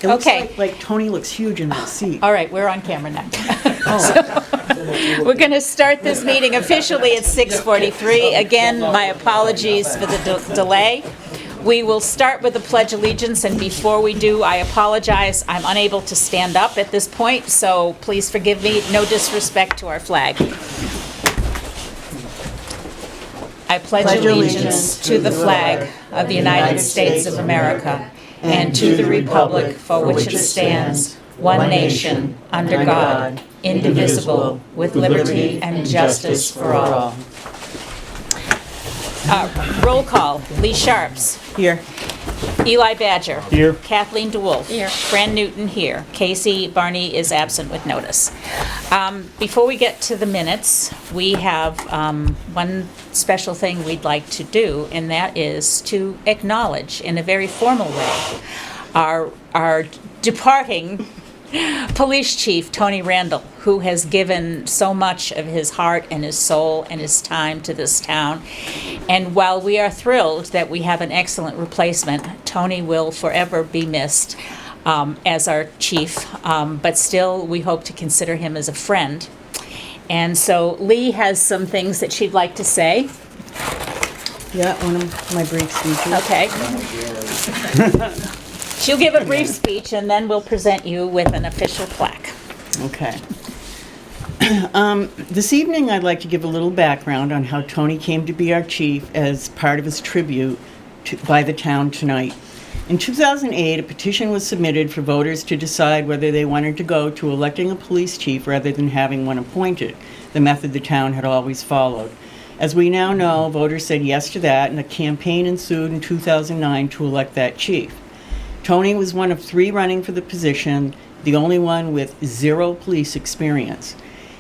It looks Okay. like Tony looks huge in that seat. All right, we're on camera now. We're going to start this meeting officially at 6:43. Again, my apologies for the delay. We will start with the Pledge of Allegiance, and before we do, I apologize. I'm unable to stand up at this point, so please forgive me. No disrespect to our flag. I pledge allegiance to the flag of the United States of America and to the republic for which it stands, one nation, under God, indivisible, with liberty and justice for all. Roll call. Lee Sharps. Here. Eli Badger. Here. Kathleen DeWolf. Here. Fran Newton here. Casey Barney is absent with notice. Before we get to the minutes, we have one special thing we'd like to do, and that is to acknowledge in a very formal way our departing Police Chief Tony Randall, who has given so much of his heart and his soul and his time to this town. And while we are thrilled that we have an excellent replacement, Tony will forever be missed as our chief, but still we hope to consider him as a friend. And so Lee has some things that she'd like to say. Yeah, one of my brief speeches. Okay. She'll give a brief speech, and then we'll present you with an official plaque. Okay. This evening, I'd like to give a little background on how Tony came to be our chief as part of his tribute by the town tonight. In 2008, a petition was submitted for voters to decide whether they wanted to go to electing a police chief rather than having one appointed, the method the town had always followed. As we now know, voters said yes to that, and a campaign ensued in 2009 to elect that chief. Tony was one of 3 running for the position, the only one with 0 police experience.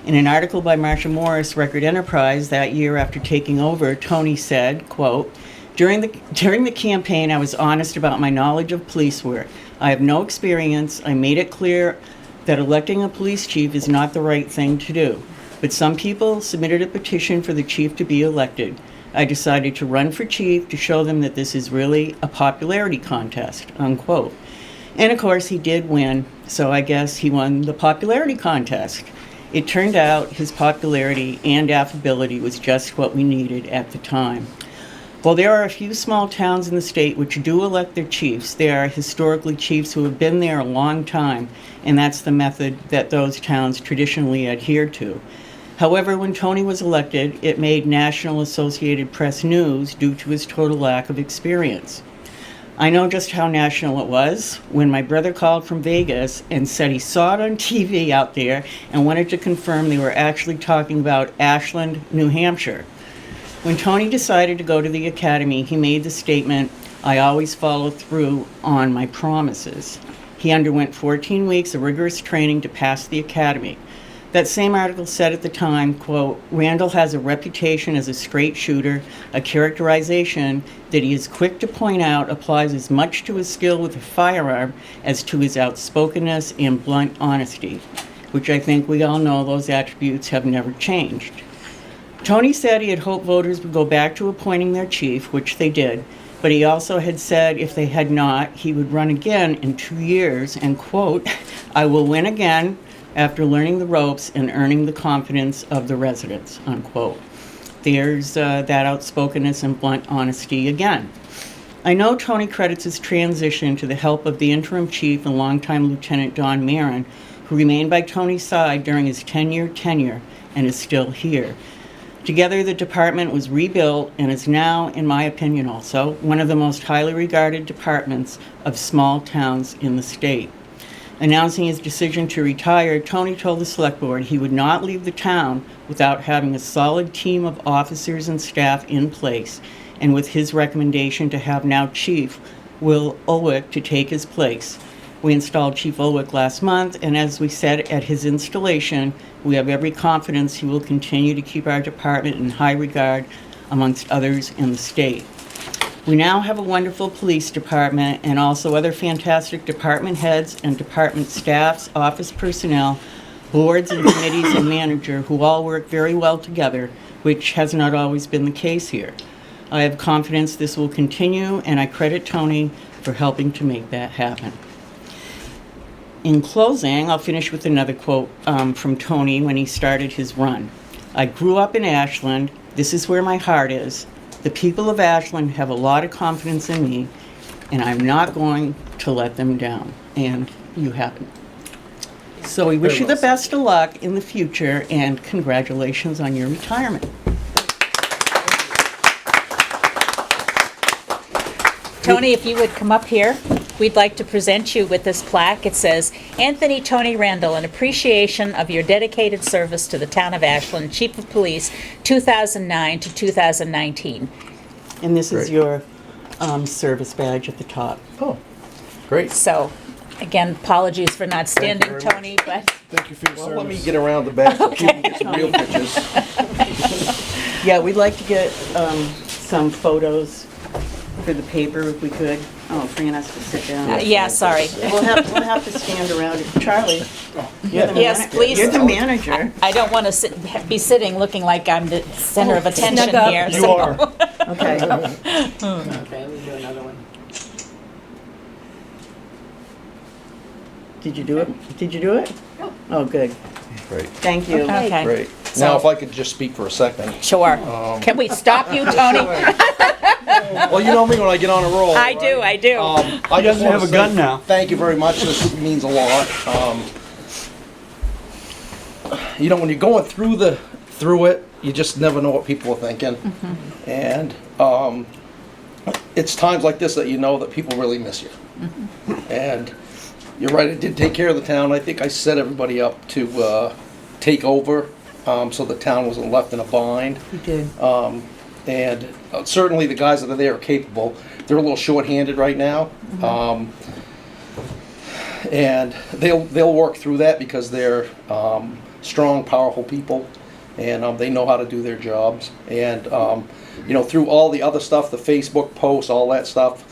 In an article by Marsha Morris, Record Enterprise, that year after taking over, Tony said, quote, During the campaign, I was honest about my knowledge of police work. I have no experience. I made it clear that electing a police chief is not the right thing to do. But some people submitted a petition for the chief to be elected. I decided to run for chief to show them that this is really a popularity contest, unquote. And of course he did win, so I guess he won the popularity contest. It turned out his popularity and affability was just what we needed at the time. While there are a few small towns in the state which do elect their chiefs, there are historically chiefs who have been there a long time, and that's the method that those towns traditionally adhere to. However, when Tony was elected, it made National Associated Press news due to his total lack of experience. I know just how national it was when my brother called from Vegas and said he saw it on TV out there and wanted to confirm they were actually talking about Ashland, New Hampshire. When Tony decided to go to the academy, he made the statement, "I always follow through on my promises." He underwent 14 weeks of rigorous training to pass the academy. That same article said at the time, quote, Randall has a reputation as a straight shooter, a characterization that he is quick to point out applies as much to his skill with a firearm as to his outspokenness and blunt honesty, which I think we all know those attributes have never changed. Tony said he had hoped voters would go back to appointing their chief, which they did, but he also had said if they had not, he would run again in 2 years and, quote, I will win again after learning the ropes and earning the confidence of the residents, unquote. There's that outspokenness and blunt honesty again. I know Tony credits his transition to the help of the interim chief and longtime Lieutenant Don Marin, who remained by Tony's side during his 10-year tenure and is still here. Together, the department was rebuilt and is now, in my opinion also, one of the most highly regarded departments of small towns in the state. Announcing his decision to retire, Tony told the Selectboard he would not leave the town without having a solid team of officers and staff in place, and with his recommendation to have now Chief Will Ulwick to take his place. We installed Chief Ulwick last month, and as we said at his installation, we have every confidence he will continue to keep our department in high regard amongst others in the state. We now have a wonderful police department and also other fantastic department heads and department staffs, office personnel, boards and committees and manager who all work very well together, which has not always been the case here. I have confidence this will continue, and I credit Tony for helping to make that happen. In closing, I'll finish with another quote from Tony when he started his run. I grew up in Ashland. This is where my heart is. The people of Ashland have a lot of confidence in me, and I'm not going to let them down. And you haven't. So we wish you the best of luck in the future, and congratulations on your retirement. Tony, if you would come up here, we'd like to present you with this plaque. It says, Anthony Tony Randall, in appreciation of your dedicated service to the town of Ashland, Chief of Police, 2009 to 2019. And this is Great. your service badge at the top. Oh, great. So, again, apologies for not standing, very Tony, but Thank you for your Well, service. let me get around the back so people can get some real pictures. Yeah, we'd like to get some photos for the paper if we could. Oh, Fran has to sit down. yeah, sorry. We'll have to stand around it. Charlie, you're the Yes, manager. please. You're the manager. I don't want to be sitting looking like I'm the center of attention snug up. here. You so- are. Okay. Okay, let me do another one. Did you do it? Did you do it? Oh, good. Great, Thank you. Okay. great. So- Now, if I could just speak for a second. Sure. Can we stop you, Tony? Well, you know me when I get on a roll. I do, I do. I He doesn't wanna have a say gun now. Thank you very much. This means a lot. You know, when you're going through it, you just never know what people are thinking. Mm-hmm. And it's times like this that you know that people really miss you. Mm-hmm. And you're right, I did take care of the town. I think I set everybody up to take over, so the town wasn't left in a bind. You did. And certainly the guys that are there are capable. They're a little short-handed right now. And they'll work through that because they're strong, powerful people, and they know how to do their jobs. And you know, through all the other stuff, the Facebook posts, all that stuff,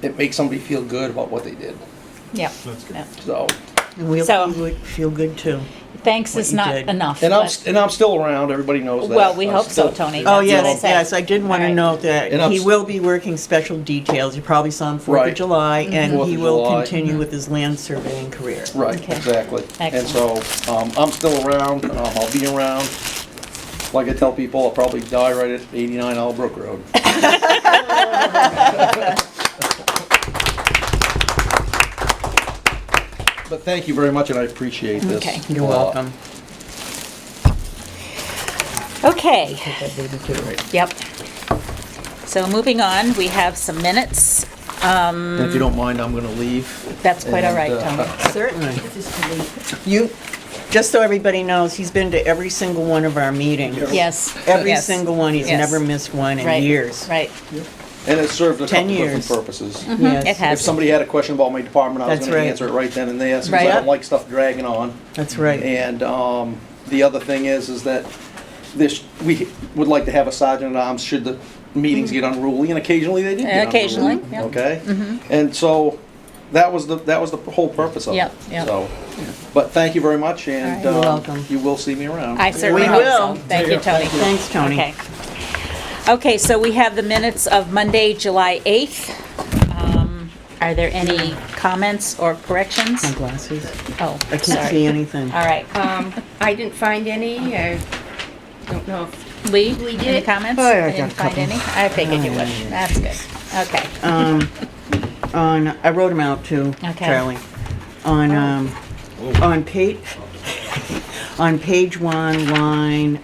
it makes somebody feel good about what they did. Yeah. That's good. Yeah. So, And we'll So- feel good too. Thanks What is you not did. enough. and but- I'm still around. Everybody knows that. Well, we I'm hope so, still- Tony. Oh, That's what I yes, said. yes, I did want All to right. note that And I'm he s- will be working special details. You probably saw him 4th of Right. July, and 4th he of will July. continue with his land surveying career. Right, Okay. exactly. And Excellent. so, I'm still around. I'll be around. Like I tell people, I'll probably die right at 89 Albrook Road. But thank you very much, and I appreciate this. Okay. You're a lot. welcome. Okay, Take that baby too. yep. So moving on, we have some minutes. And if you don't mind, I'm gonna leave. That's quite all right, And, Tony. Certainly. You, just so everybody knows, he's been to every single one of our meetings. Yes. Every yes, single one. He's yes. never missed one in Right, years. Right. And it served a 10 couple different years. purposes. Yes. It has. If somebody had a question about my department, I was That's gonna right. answer it right then and there, since Right. I don't like stuff dragging on. That's right. And the other thing is that we would like to have a sergeant at arms should the meetings get unruly, and occasionally they did get Occasionally, unruly. yeah. Okay? And so that was the whole purpose of it. Yep, yep. So, but thank you very much, and You're welcome. you will see me around. I certainly We hope will. so. Thank you, Tony. Thanks, Tony. Okay. Okay, so we have the minutes of Monday, July 8th. Are there any comments or corrections? My glasses. Oh, I can't sorry. see anything. All right. I didn't find any. I don't know if Lee, Lee any did. comments? Oh, yeah, I I got didn't a find couple. any. I figured you Oh, would. yeah. That's good. Okay. I wrote them out too, Okay. Charlie. On page 1, line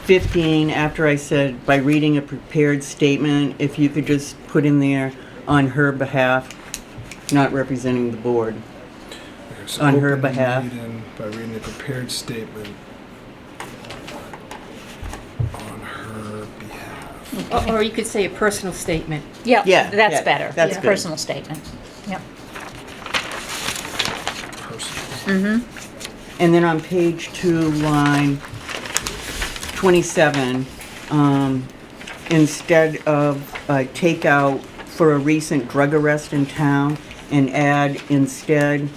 15, after I said, by reading a prepared statement, if you could just put in there, on her behalf, not representing the board. Okay, so On her open the behalf. meeting by reading a prepared statement on her behalf. or you could say a personal statement. Yep, Yeah, that's yeah, better. that's Yeah, good. personal statement. Yep. Personal. And then on page 2, line 27, instead of take out for a recent drug arrest in town, and add instead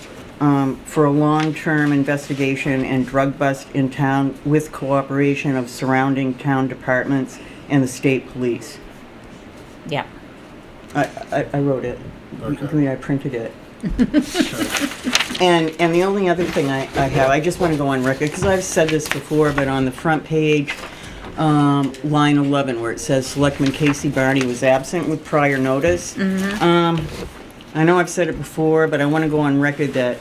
for a long-term investigation and drug bust in town with cooperation of surrounding town departments and the state police. Yeah. I wrote it. Okay. I mean, I printed it. And the only other thing I have, I just want to go on record, because I've said this before, but on the front page, line 11, where it says Selectman Casey Barney was absent with prior notice. I know I've said it before, but I want to go on record that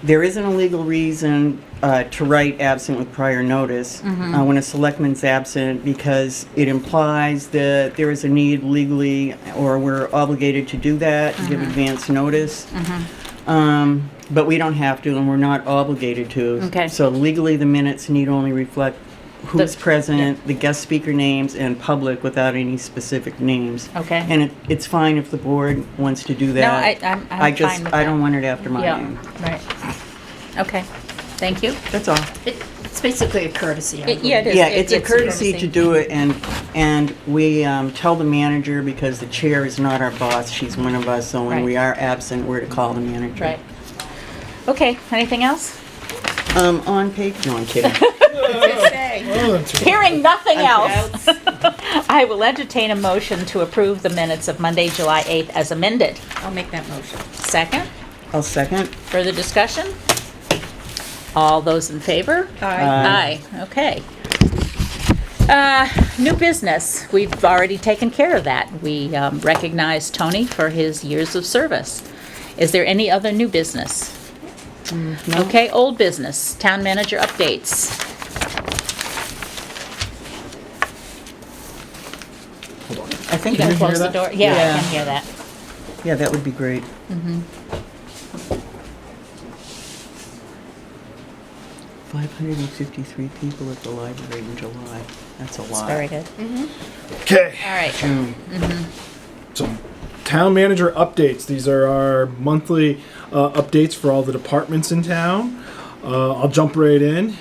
there isn't a legal reason to write absent with prior notice when a selectman's absent, because it implies that there is a need legally, or we're obligated to do that, to give advance notice. But we don't have to, and we're not obligated to. Okay. So legally, the minutes need only reflect who's present, the guest speaker names, and public without any specific names. Okay. And it's fine if the board wants to do that. I'm I just, fine with I that. don't want it after my Yeah, name. right. Okay, thank you. That's all. It's basically a courtesy. I Yeah, it is. Yeah, it's a courtesy to do it, and we tell the manager, because the chair is not our boss, she's one of us, so when Right. we are absent, we're to call the manager. Right. Okay, anything else? On page, no, I'm kidding. Oh, that's right. Hearing nothing Okay. else, I will entertain a motion to approve the minutes of Monday, July 8th as amended. I'll make that motion. Second, I'll second. further discussion? All those in favor? Aye. Aye, okay. New business, we've already taken care of that. We recognize Tony for his years of service. Is there any other new business? No. Okay, old business, town manager updates. I think, You gonna you hear close the that? door? Yeah, I Yeah. can hear that. yeah, that would be great. 553 people at the library in July. That's a It's lot. very good. Okay. All right. So, town manager updates. These are our monthly updates for all the departments in town. I'll jump right in.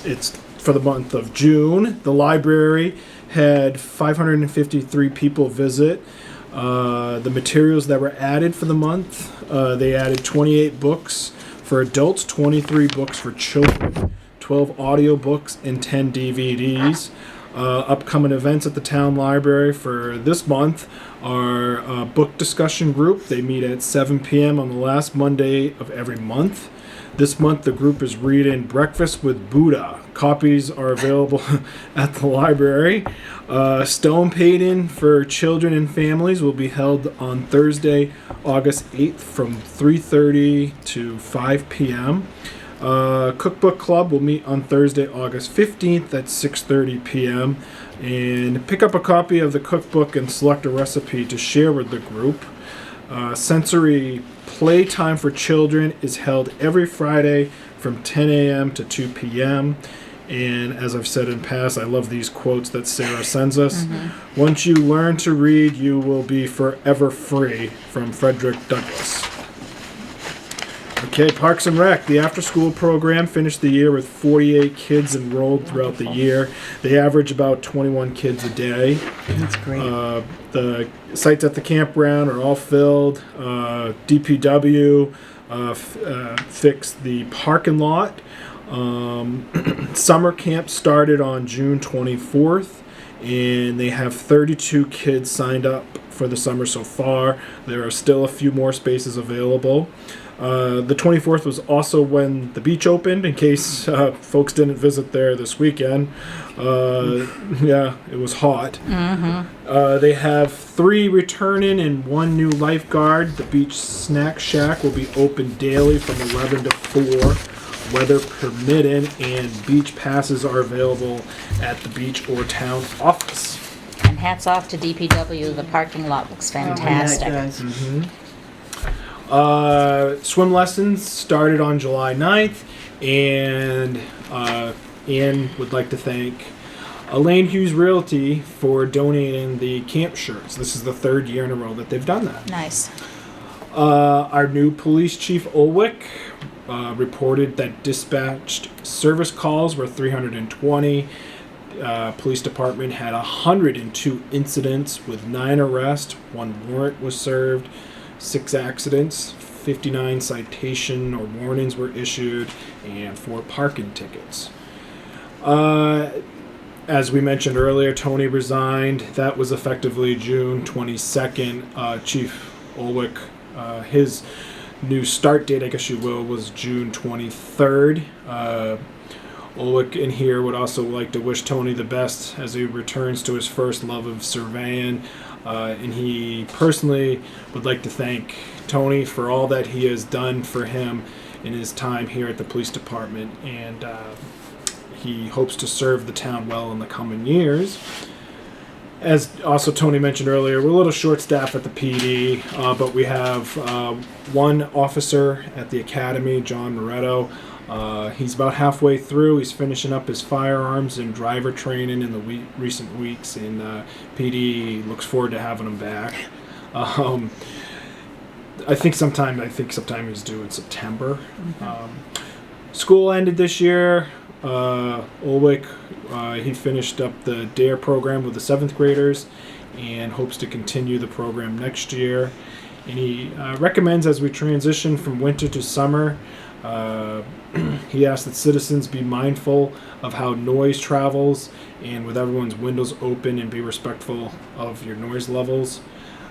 It's for the month of June. The library had 553 people visit. The materials that were added for the month, they added 28 books for adults, 23 books for children, 12 audiobooks, and 10 DVDs. Upcoming events at the town library for this month are a book discussion group. They meet at 7 p.m. on the last Monday of every month. This month the group is reading Breakfast with Buddha. Copies are available at the library. Stone painting for children and families will be held on Thursday, August 8th from 3:30 to 5 p.m. Cookbook Club will meet on Thursday, August 15th at 6:30 p.m. and pick up a copy of the cookbook and select a recipe to share with the group. Sensory playtime for children is held every Friday from 10 a.m. to 2 p.m. And as I've said in past, I love these quotes that Sarah sends us. Once you learn to read, you will be forever free, from Frederick Douglass. Okay, Parks and Rec. The after-school program finished the year with 48 kids enrolled throughout the year. They average about 21 kids a day. That's great. The sites at the campground are all filled. DPW fixed the parking lot. Summer camp started on June 24th, and they have 32 kids signed up for the summer so far. There are still a few more spaces available. The 24th was also when the beach opened, in case folks didn't visit there this weekend. Yeah, it was hot. They have 3 returning and 1 new lifeguard. The beach snack shack will be open daily from 11 to 4, weather permitting, and beach passes are available at the beach or town office. And hats off to DPW, the parking lot looks fantastic. Yeah, it does. Swim lessons started on July 9th, and Ann would like to thank Elaine Hughes Realty for donating the camp shirts. This is the 3rd year in a row that they've done that. Nice. Our new police chief, Ulwick, reported that dispatched service calls were 320. Police department had 102 incidents with 9 arrests, 1 warrant was served, 6 accidents, 59 citation or warnings were issued, and 4 parking tickets. As we mentioned earlier, Tony resigned. That was effectively June 22nd. Chief Ulwick, his new start date, I guess you will, was June 23rd. Ulrich in here would also like to wish Tony the best as he returns to his first love of surveying. And he personally would like to thank Tony for all that he has done for him in his time here at the police department. And he hopes to serve the town well in the coming years. As also Tony mentioned earlier, we're a little short-staffed at the PD, but we have one officer at the academy, John Moretto. He's about halfway through. He's finishing up his firearms and driver training in the recent weeks, and PD looks forward to having him back. I think sometime he's due in September. School ended this year. Ulrich, he finished up the DARE program with the 7th graders and hopes to continue the program next year. And he recommends, as we transition from winter to summer, he asks that citizens be mindful of how noise travels, and with everyone's windows open, and be respectful of your noise levels.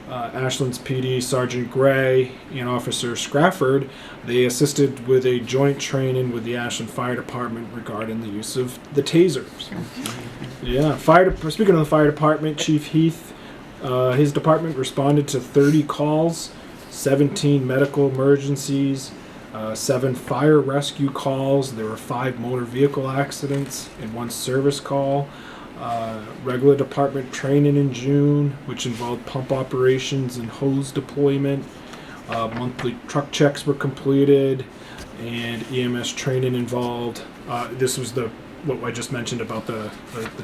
Ashland's PD Sergeant Gray and Officer Scrafford, they assisted with a joint training with the Ashland Fire Department regarding the use of the tasers. Yeah, speaking of the fire department, Chief Heath, his department responded to 30 calls, 17 medical emergencies, 7 fire rescue calls. There were 5 motor vehicle accidents and 1 service call. Regular department training in June, which involved pump operations and hose deployment. Monthly truck checks were completed, and EMS training involved. This was what I just mentioned about the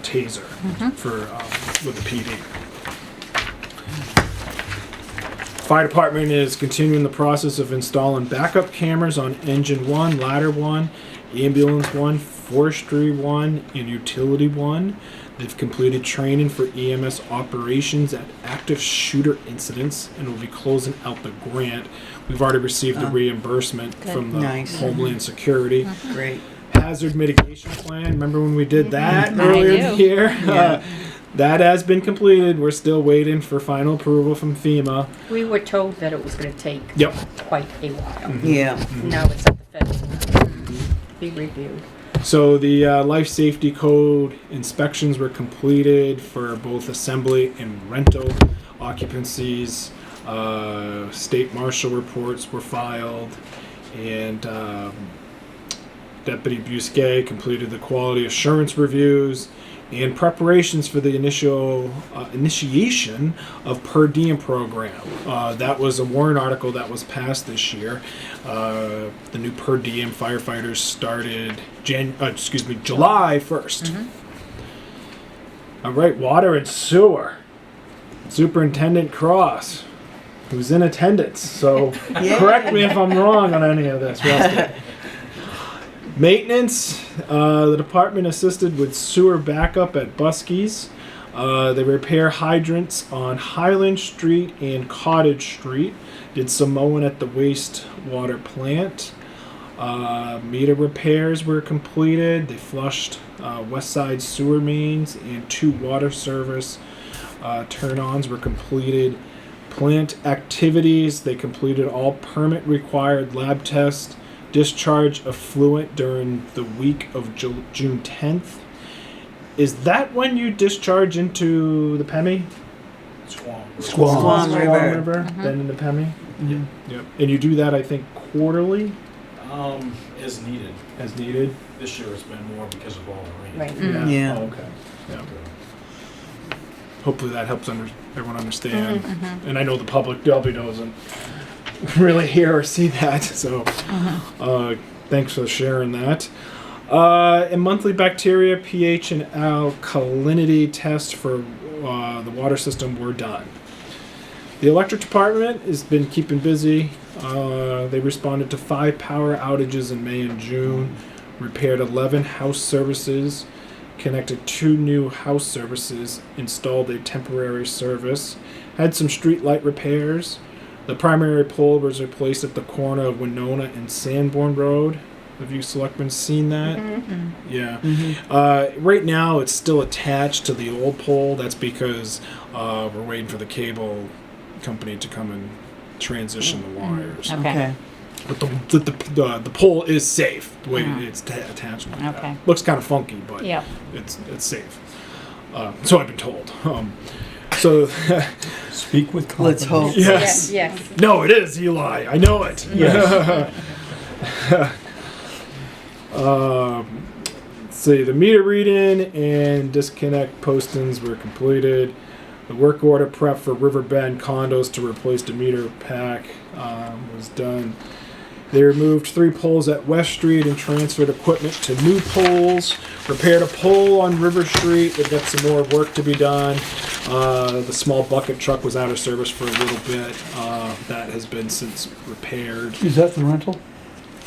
taser with the PD. Fire department is continuing the process of installing backup cameras on engine 1, ladder 1, ambulance 1, forestry 1, and utility 1. They've completed training for EMS operations at active shooter incidents and will be closing out the grant. We've already received the reimbursement from the Homeland Security. Great. Hazard mitigation plan. Remember when we did that earlier in the year? Yeah. That has been completed. We're still waiting for final approval from FEMA. We were told that it was going to take Yep. quite a while. Yeah. Now it's at the federal. Be reviewed. So the life safety code inspections were completed for both assembly and rental occupancies. State marshal reports were filed, and Deputy Busquet completed the quality assurance reviews and preparations for the initiation of per diem program. That was a warrant article that was passed this year. The new per diem firefighters started July 1st. All right, water and sewer. Superintendent Cross, who's in attendance. So correct me if I'm wrong on any of this, Rusty. Maintenance, the department assisted with sewer backup at Buskey's. They repair hydrants on Highland Street and Cottage Street. Did some mowing at the wastewater plant. Meter repairs were completed. They flushed west side sewer mains, and 2 water service turn-ons were completed. Plant activities, they completed all permit required lab tests. Discharge effluent during the week of June 10th. Is that when you discharge into the Pemmy? Squam River. Then in the Pemmy? Yep. And you do that, I think, quarterly? As needed. As needed? This year it's been more because of all the rain. Right. Yeah. Oh, okay. Yeah. Hopefully that helps everyone understand. And I know the public probably doesn't really hear or see that, so thanks for sharing that. And monthly bacteria, pH, and alkalinity tests for the water system were done. The electric department has been keeping busy. They responded to 5 power outages in May and June, repaired 11 house services, connected 2 new house services, installed a temporary service, had some street light repairs. The primary pole was replaced at the corner of Winona and Sanborn Road. Have you selectmen seen that? Yeah. Right now it's still attached to the old pole. That's because we're waiting for the cable company to come and transition the wires. Okay. But the pole is safe the way it's attached. Okay. Looks kind of funky, but Yep. it's safe. So I've been told. So Speak with Let's confidence. hope. yes. Yes. No, it is Eli. I know it. Let's see. The meter reading and disconnect postings were completed. The work order prep for Riverbend condos to replace the meter pack was done. They removed 3 poles at West Street and transferred equipment to new poles. Repaired a pole on River Street. They've got some more work to be done. The small bucket truck was out of service for a little bit. That has been since repaired. Is that the rental?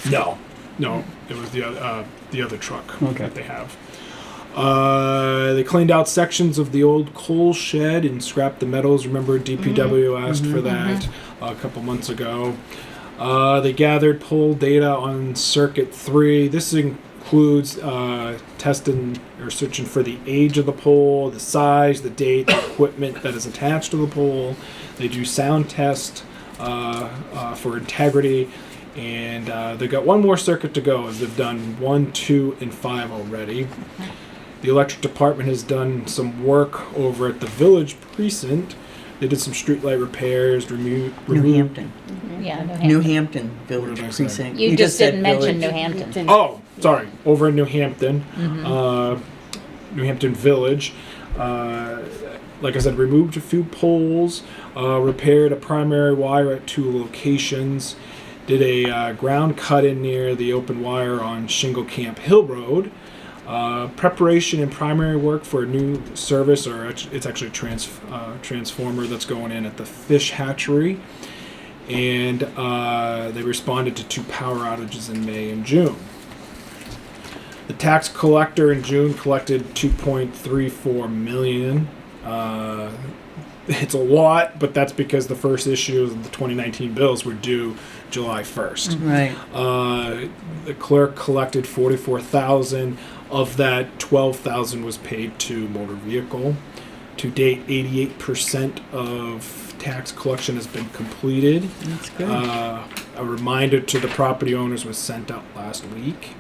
No, it was the other truck Okay. that they have. They cleaned out sections of the old coal shed and scrapped the metals. Remember, DPW asked for that a couple months ago. They gathered pole data on Circuit 3. This includes testing or searching for the age of the pole, the size, the date, the equipment that is attached to the pole. They do sound test for integrity. And they've got one more circuit to go, as they've done 1, 2, and 5 already. The electric department has done some work over at the village precinct. They did some streetlight repairs, New removed. Hampton. Yeah, New Hampton Village What did I say? Precinct. You just said didn't mention village. New Hampton. Oh, sorry, over in New Hampton, New Hampton Village. Like I said, removed a few poles, repaired a primary wire at 2 locations, did a ground cut in near the open wire on Shingle Camp Hill Road. Preparation and primary work for a new service, or it's actually a transformer that's going in at the fish hatchery. And they responded to 2 power outages in May and June. The tax collector in June collected $2.34 million. It's a lot, but that's because the first issues of the 2019 bills were due July 1st. Right. The clerk collected $44,000. Of that, $12,000 was paid to motor vehicle. To date, 88% of tax collection has been completed. That's good. A reminder to the property owners was sent out last week.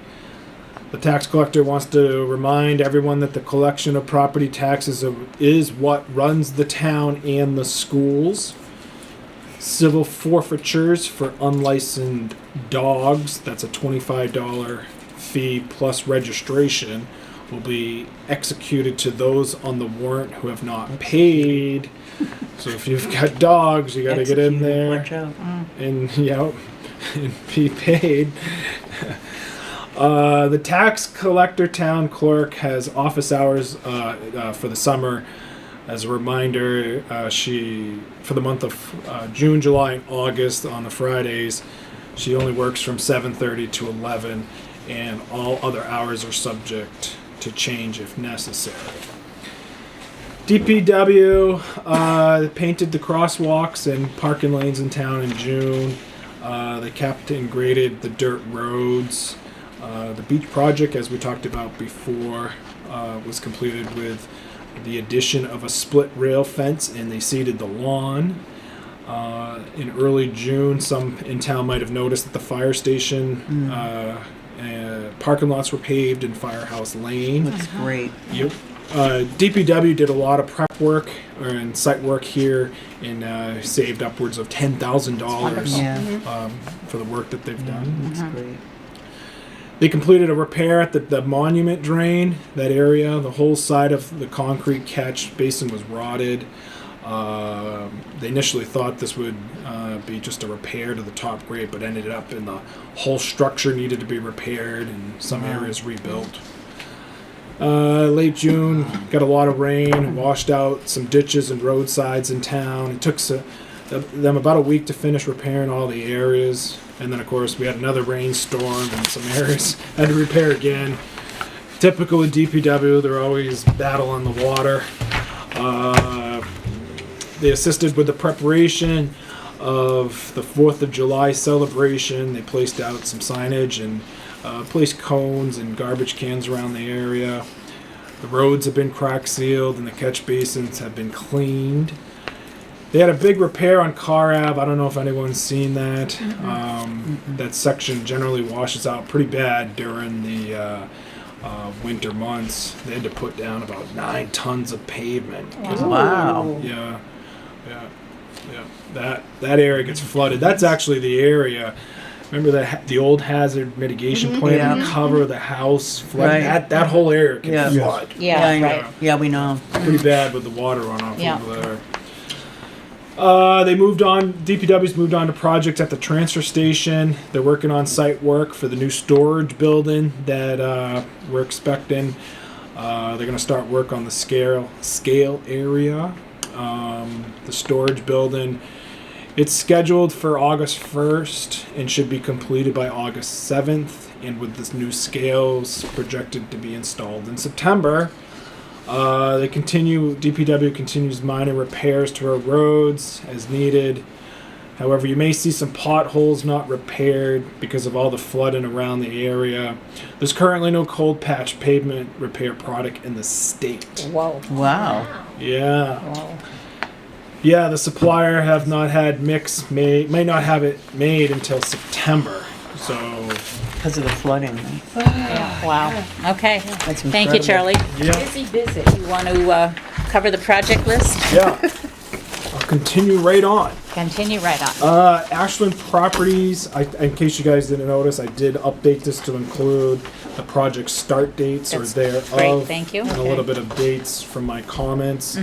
The tax collector wants to remind everyone that the collection of property taxes is what runs the town and the schools. Civil forfeitures for unlicensed dogs, that's a $25 fee plus registration, will be executed to those on the warrant who have not paid. So if you've got dogs, you got to get in Executed, there watch out. and and be paid. The tax collector town clerk has office hours for the summer. As a reminder, for the month of June, July, and August on the Fridays, she only works from 7:30 to 11, and all other hours are subject to change if necessary. DPW painted the crosswalks and parking lanes in town in June. They kept and graded the dirt roads. The beach project, as we talked about before, was completed with the addition of a split rail fence, and they seeded the lawn. In early June, some in town might have noticed that the fire station parking lots were paved in Firehouse Lane. That's great. Yep. DPW did a lot of prep work and site work here, and saved upwards of $10,000 Yeah, for the work that they've done. that's great. They completed a repair at the monument drain, that area. The whole side of the concrete catch basin was rotted. They initially thought this would be just a repair to the top grade, but ended up in the whole structure needed to be repaired and some areas rebuilt. Late June, got a lot of rain, washed out some ditches and roadsides in town. It took them about a week to finish repairing all the areas. And then, of course, we had another rainstorm and some areas had to repair again. Typical in DPW, they're always battling the water. They assisted with the preparation of the 4th of July celebration. They placed out some signage and placed cones and garbage cans around the area. The roads have been crack sealed and the catch basins have been cleaned. They had a big repair on Car Ave. I don't know if anyone's seen that. That section generally washes out pretty bad during the winter months. They had to put down about 9 tons of pavement. Wow. Yeah. That area gets flooded. That's actually the area. Remember the old hazard mitigation plan Yeah. on the cover of the house? Flood? Right. That whole area can Yeah. flood. Yeah, I know. right. Yeah, we know. Pretty bad with the water runoff Yeah. over there. They moved on. DPW's moved on to projects at the transfer station. They're working on site work for the new storage building that we're expecting. They're going to start work on the scale area. The storage building. It's scheduled for August 1st and should be completed by August 7th. And with this new scales projected to be installed in September. DPW continues minor repairs to our roads as needed. However, you may see some potholes not repaired because of all the flooding around the area. There's currently no cold patch pavement repair product in the state. Whoa. Wow. Yeah. Whoa. Yeah, the supplier have not had mix made, may not have it made until September. So, Because of the flooding. Yeah, wow. Okay. That's Thank you, Charlie. incredible. yeah. Busy, busy. You want to cover the project list? Yeah. I'll continue right on. Continue right on. Ashland Properties, in case you guys didn't notice, I did update this to include the project start dates or That's thereof. great, thank you. And a little bit of dates from my comments.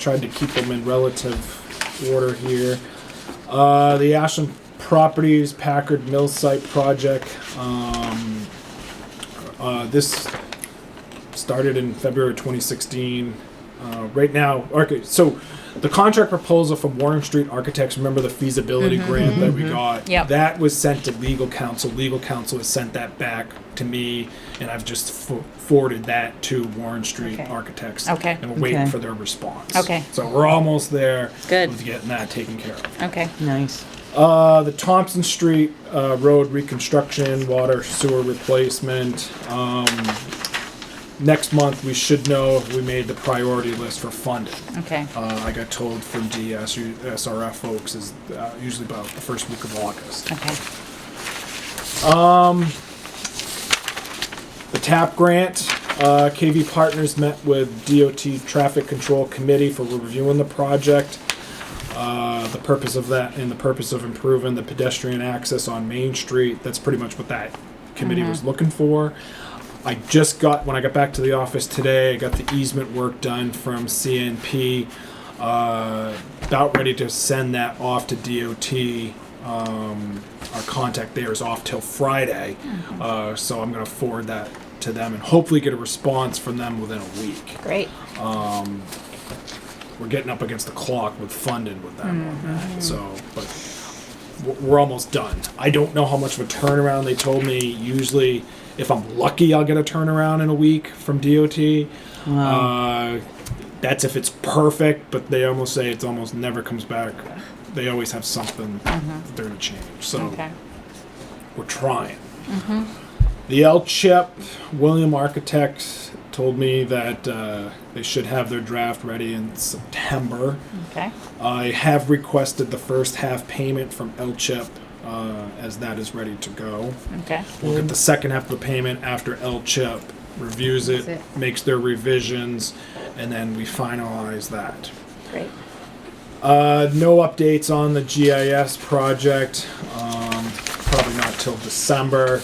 Tried to keep them in relative order here. The Ashland Properties Packard Mill Site project. This started in February 2016. Right now, okay, so the contract proposal from Warren Street Architects, remember the feasibility grant that we got? Yep. That was sent to legal counsel. Legal counsel has sent that back to me, and I've just forwarded that to Warren Street Okay. Architects. Okay. And we're waiting Okay. for their response. Okay. So we're almost there Good. with getting that taken care of. Okay. Nice. The Thompson Street road reconstruction, water sewer replacement. Next month we should know if we made the priority list for funding. Okay. I got told from SRF folks is usually about the first week of August. Okay. The TAP grant, KV Partners met with DOT Traffic Control Committee for reviewing the project. The purpose of that and the purpose of improving the pedestrian access on Main Street. That's pretty much what that committee was looking for. I just got, when I got back to the office today, I got the easement work done from CNP. About ready to send that off to DOT. Our contact there is off till Friday. So I'm going to forward that to them and hopefully get a response from them within a week. Great. We're getting up against the clock with funding with them on that. So, but we're almost done. I don't know how much of a turnaround they told me. Usually, if I'm lucky, I'll get a turnaround in a week from DOT. That's if it's perfect, but they almost say it's almost never comes back. They always have something they're going to change. So Okay. we're trying. The L-Chip, William Architects told me that they should have their draft ready in September. Okay. I have requested the first half payment from L-Chip as that is ready to go. Okay. We'll get the second half of the payment after L-Chip reviews it, That's it. makes their revisions, and then we finalize that. Great. No updates on the GIS project, probably not till December.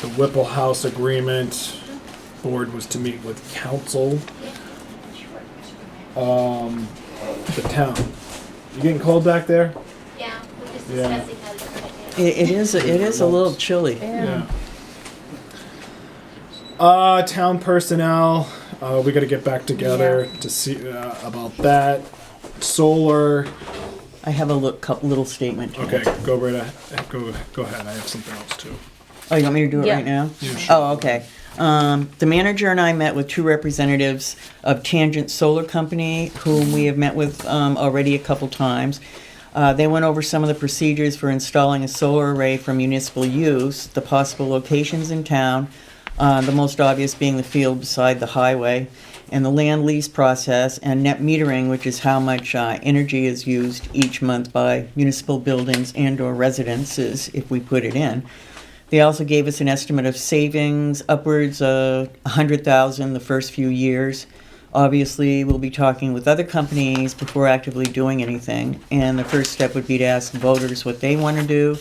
The Whipple House agreement, board was to meet with council. The town. You getting cold back there? Yeah, we're just Yeah. discussing how to put it in. It is a little chilly. Yeah. Town personnel, we gotta get back together to see, about that. Solar, I have a little statement. okay, go right ahead, go ahead, I have something else too. Oh, you want me to do it Yeah. right now? Yeah, sure. Oh, okay. The manager and I met with 2 representatives of Tangent Solar Company, whom we have met with already a couple times. They went over some of the procedures for installing a solar array for municipal use, the possible locations in town, the most obvious being the field beside the highway, and the land lease process, and net metering, which is how much energy is used each month by municipal buildings and/or residences if we put it in. They also gave us an estimate of savings upwards of $100,000 the first few years. Obviously, we'll be talking with other companies before actively doing anything, and the first step would be to ask voters what they want to do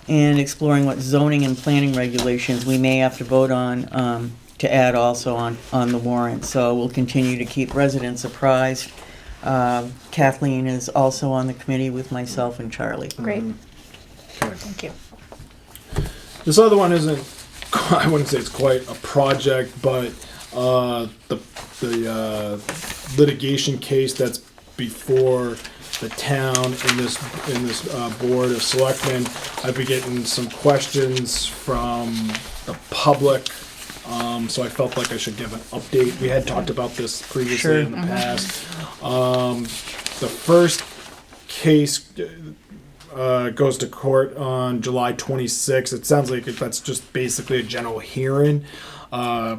and exploring what zoning and planning regulations we may have to vote on to add also on the warrant. So we'll continue to keep residents apprised. Kathleen is also on the committee with myself and Charlie. Great. Thank you. This other one isn't, I wouldn't say it's quite a project, but the litigation case that's before the town in this board of selectmen, I've been getting some questions from the public, so I felt like I should give an update. We had talked about this previously Sure. in the past. The first case goes to court on July 26th. It sounds like that's just basically a general hearing. Yeah,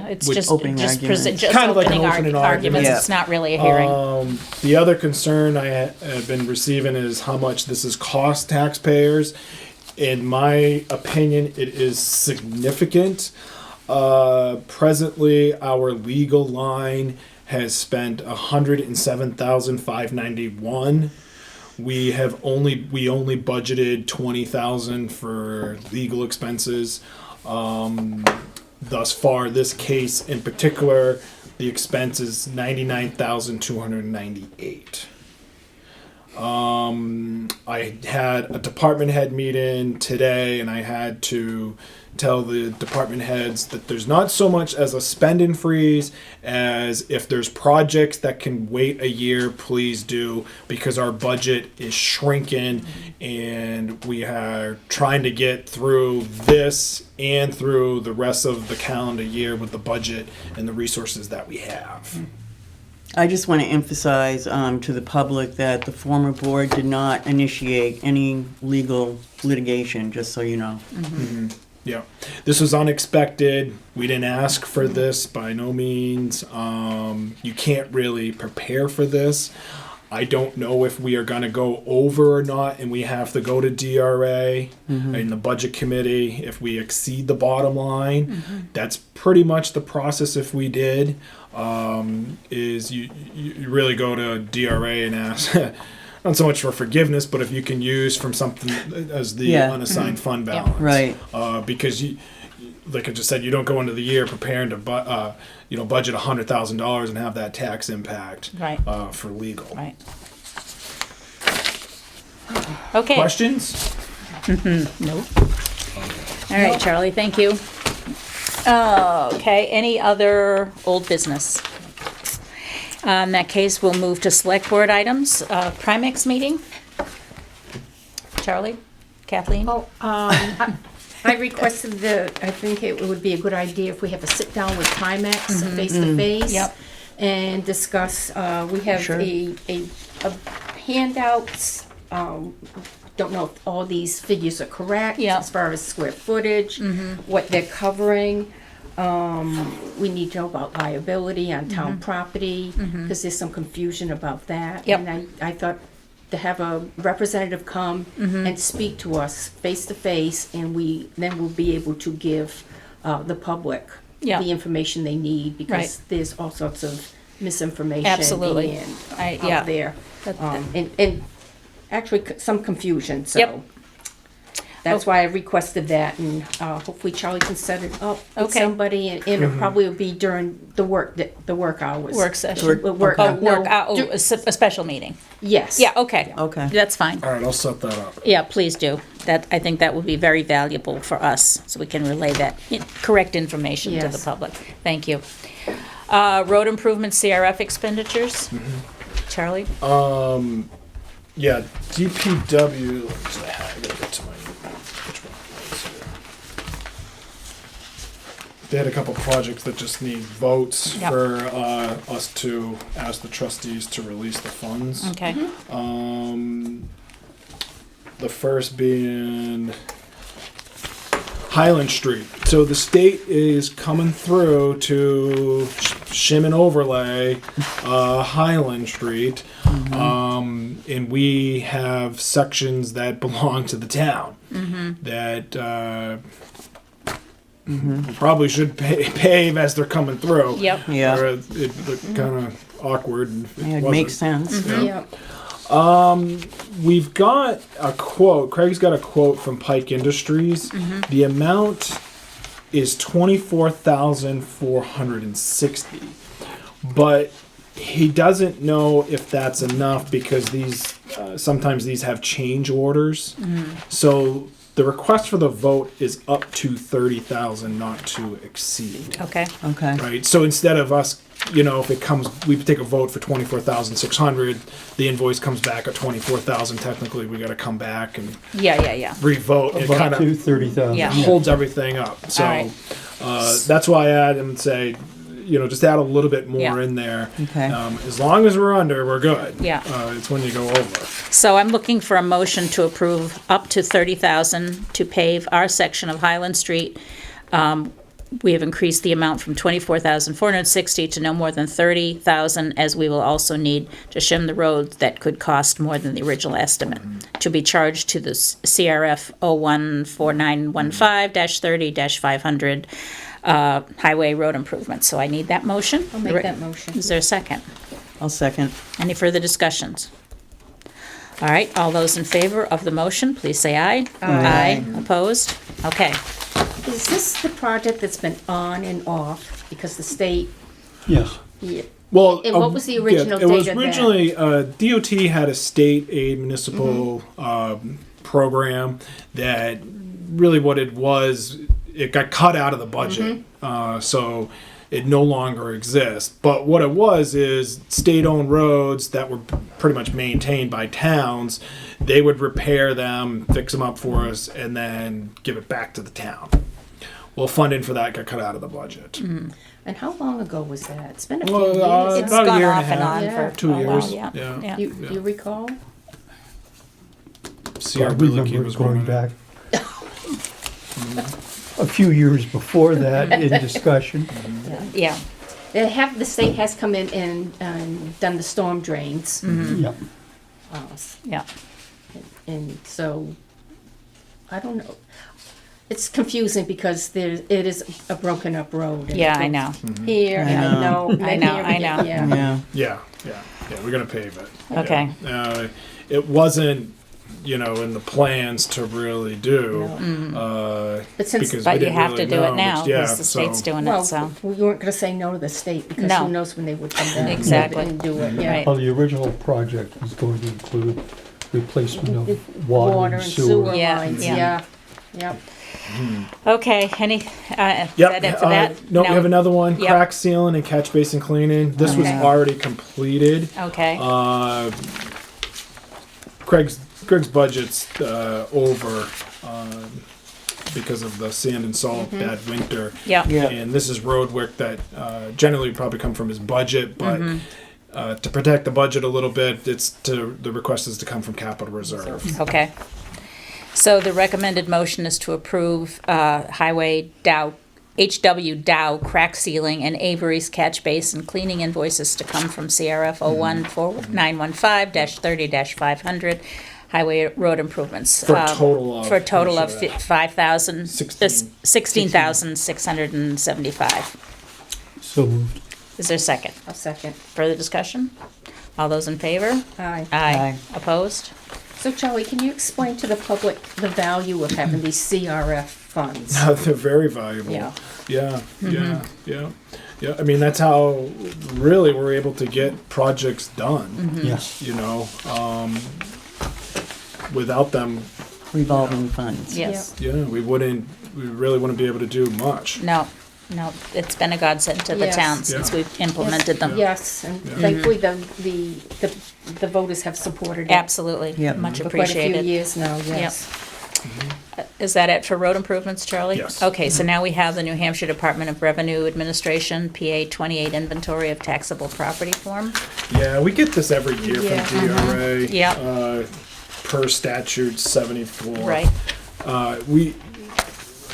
it's With just opening just, arguments. just Kind of like an opening opening arguments. argument. It's not really a hearing. The other concern I have been receiving is how much this has cost taxpayers. In my opinion, it is significant. Presently, our legal line has spent $107,591. We only budgeted $20,000 for legal expenses. Thus far, this case in particular, the expense is $99,298. I had a department head meeting today, and I had to tell the department heads that there's not so much as a spend and freeze as if there's projects that can wait a year, please do, because our budget is shrinking and we are trying to get through this and through the rest of the calendar year with the budget and the resources that we have. I just want to emphasize to the public that the former board did not initiate any legal litigation, just so you know. Yeah, this was unexpected. We didn't ask for this by no means. You can't really prepare for this. I don't know if we are going to go over or not, and we have to go to DRA in the budget committee if we exceed the bottom line. That's pretty much the process. If we did, is you really go to DRA and ask. Not so much for forgiveness, but if you can use from something as the unassigned fund balance, Right. Because you, like I just said, you don't go into the year preparing to budget $100,000 and have that tax impact Right. For legal. Right. Okay. Questions? Nope. All right, Charlie, thank you. Okay, any other old business? In that case, we'll move to select board items. Primex meeting? Charlie? Kathleen? Oh, I requested I think it would be a good idea if we have a sit-down with Timex, face-to-face. Yep. And discuss, we have Sure. a handouts, don't know if all these figures are correct. Yeah. As far as square footage, what they're covering. We need to know about liability on town property, because there's some confusion about that. Yep. And I thought to have a representative come and speak to us face to face, and then we'll be able to give the public Yeah. the information they need, because Right. there's all sorts of misinformation Absolutely. and Yeah. out there. That- And actually some confusion, so. Yep. That's why I requested that, and hopefully Charlie can set it up with Okay. somebody, and it probably will be during the work hours. Work session? Work, Oh, no, a special meeting? yes. Yeah, okay. Okay. That's fine. All right, I'll set that up. Yeah, please do. I think that would be very valuable for us, so we can relay that correct information to the Yes. public. Thank you. Road improvement CRF expenditures? Charlie? Yeah, DPW. I gotta get to my. Which one was it? They had a couple projects that just need votes Yep. for us to ask the trustees to release the funds. Okay. The first being Highland Street. So the state is coming through to shim and overlay Highland Street, and we have sections that belong to the town that probably should pave as they're coming through. Yep. Yeah. Or it looked kind of awkward. And Yeah, it wasn't. makes sense. Yep. We've got a quote. Craig's got a quote from Pike Industries. The amount is $24,460, but he doesn't know if that's enough because these sometimes these have change orders. So the request for the vote is up to $30,000, not to exceed. Okay. Okay. Right. So instead of us, if it comes, we take a vote for 24,600. The invoice comes back at 24,000. Technically, we got to come back and Yeah. re-vote. It kind Up to of 30,000. Yeah. holds everything up. So All right. that's why I add and say, just add a little bit more Yeah. in there. Okay. As long as we're under, we're good. Yeah. It's when you go over. So I'm looking for a motion to approve up to $30,000 to pave our section of Highland Street. We have increased the amount from $24,460 to no more than $30,000, as we will also need to shim the roads that could cost more than the original estimate, to be charged to the CRF 014915-30-500 highway road improvements. So I need that motion. I'll make that motion. Is there a second? I'll second. Any further discussions? All right, all those in favor of the motion, please say aye. Aye. Opposed? Okay. Is this the project that's been on and off because the state? Yes. Yeah. Well, And what was the original it was date of that? originally DOT had a state aid municipal program that really what it was. It got cut out of the budget, so it no longer exists. But what it was is state-owned roads that were pretty much maintained by towns. They would repair them, fix them up for us, and then give it back to the town. Well, funding for that got cut out of the budget. And how long ago was that? It's been a few Well, years. It's about a gone year and a off and half, on Yeah. for 2 a while, years. yeah. Yeah. Do you recall? See, I Probably really remember was going going back a few years before that in discussion. Yeah, The state has come in and done the storm drains. Yep. yeah. And so, I don't know. It's confusing because it is a broken up road. and Yeah, it I goes know. Here, I and I know. know. and I then know, here I again, know. Yeah. Yeah. we're gonna pave it. Okay. Yeah. It wasn't, in the plans to really do. But since, Because But we you didn't have really to do know, it now, which- yeah, because the state's so- doing it, so. well, we weren't gonna say no to the state because No. who knows when they would come back. Exactly. And do it, yeah. Right. Well, the original project was going to include replacement of Water and sewer Yeah, lines, yeah. Yep. Okay, any, is Yep. that it for that? No, we have another one. Yep. Crack sealing and catch basin cleaning. This was Okay. already completed. Okay, Craig's budget's over because of the sand and salt bad winter. yeah, Yeah. And this is road work that generally would probably come from his budget, but to protect the budget a little bit, the request is to come from capital reserve. okay. So the recommended motion is to approve Highway HW Dow crack sealing and Avery's catch basin cleaning invoices to come from CRF 014915-30-500 highway road improvements. For a total of- For a total of how much is that? 5,000, 16. 16,675. So moved. Is there a second? I'll second. Further discussion? All those in favor? Aye. Aye. Opposed? So Charlie, can you explain to the public the value of having these CRF funds? They're very valuable. Yeah. Yeah, yeah. I mean, that's how really we're able to get projects done. Yes. Without them, Revolving funds. Yes. we really wouldn't be able to do much. No, it's been a godsend to the Yes. town since Yeah. we've implemented them. Yes, and thankfully the voters have supported it. Absolutely, Yep. much For quite a few appreciated. years now, yes. Is that it for road improvements, Charlie? Yes. Okay, so now we have the New Hampshire Department of Revenue Administration, PA 28 inventory of taxable property form. Yeah, we get this every year Yeah. from DRA. Yeah. Per statute 74. Right.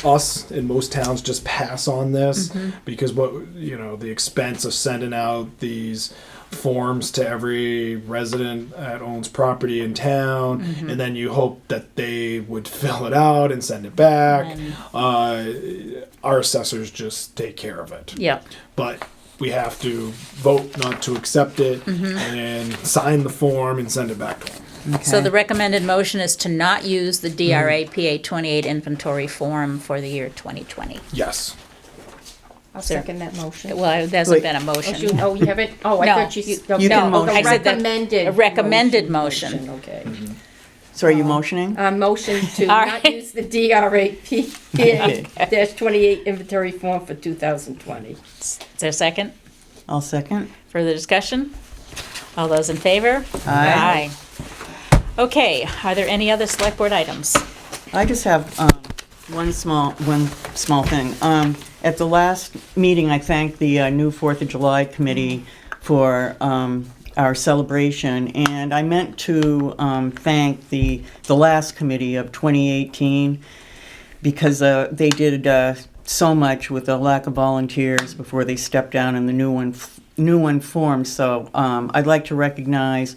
us and most towns just pass on this because the expense of sending out these forms to every resident that owns property in town, and then you hope that they would fill it out and send it back. Our assessors just take care of it. Yep. But we have to vote not to accept it and sign the form and send it back to them. So the recommended motion is to not use the DRA PA 28 inventory form for the year 2020. Yes. I'll second that motion. Well, there hasn't been a motion. You haven't, I No, thought you. you- okay. you can Oh, the motion. I said that- recommended. a recommended motion. Okay. So are you motioning? Motion to All not right. use the DRA-PA-28 inventory form for 2020. Is there a second? I'll second. Further discussion? All those in favor? Aye. Okay, are there any other select board items? I just have one small thing. At the last meeting, I thanked the new 4th of July committee for our celebration, and I meant to thank the last committee of 2018 because they did so much with the lack of volunteers before they stepped down and the new one formed. So I'd like to recognize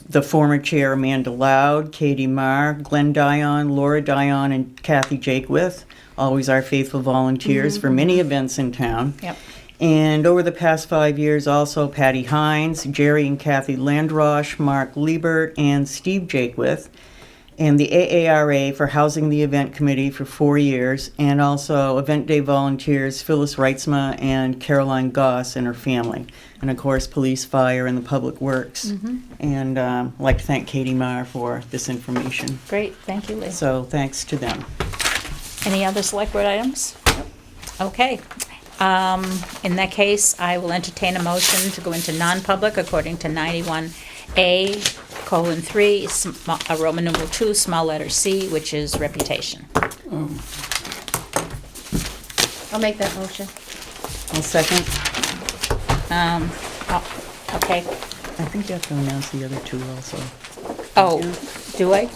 the former chair Amanda Loud, Katie Marr, Glenn Dion, Laura Dion, and Kathy Jakewith, always our faithful volunteers for many events in town. Yep. And over the past 5 years, also Patty Hines, Jerry and Kathy Landrosh, Mark Liebert, and Steve Jakewith, and the AARA for housing the event committee for 4 years, and also event day volunteers Phyllis Reitzma and Caroline Goss and her family, and of course police, fire, and the public works. And I'd like to thank Katie Marr for this information. Great, thank you, Lee. So thanks to them. Any other select board items? Okay. In that case, I will entertain a motion to go into non-public according to 91A:3, Roman numeral 2, small letter C, which is reputation. I'll make that motion. I'll second. Okay. I think you have to announce the other two also. Oh, do I?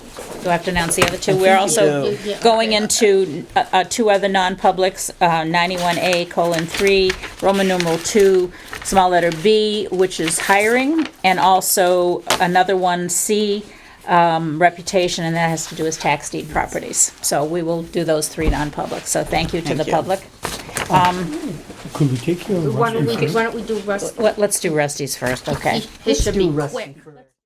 Do I have to announce the other two? We're you also do. going into two other non-publics, 91A:3, Roman numeral 2, small letter B, which is hiring, and also another one, C, reputation, and that has to do with tax deed properties. So we will do those three non-publics. So thank you to the Thank you. public. Could we take care of Why don't Rusty we first? do Russ? Let's do Rusty's first, okay? It should be do Rusty quick. first.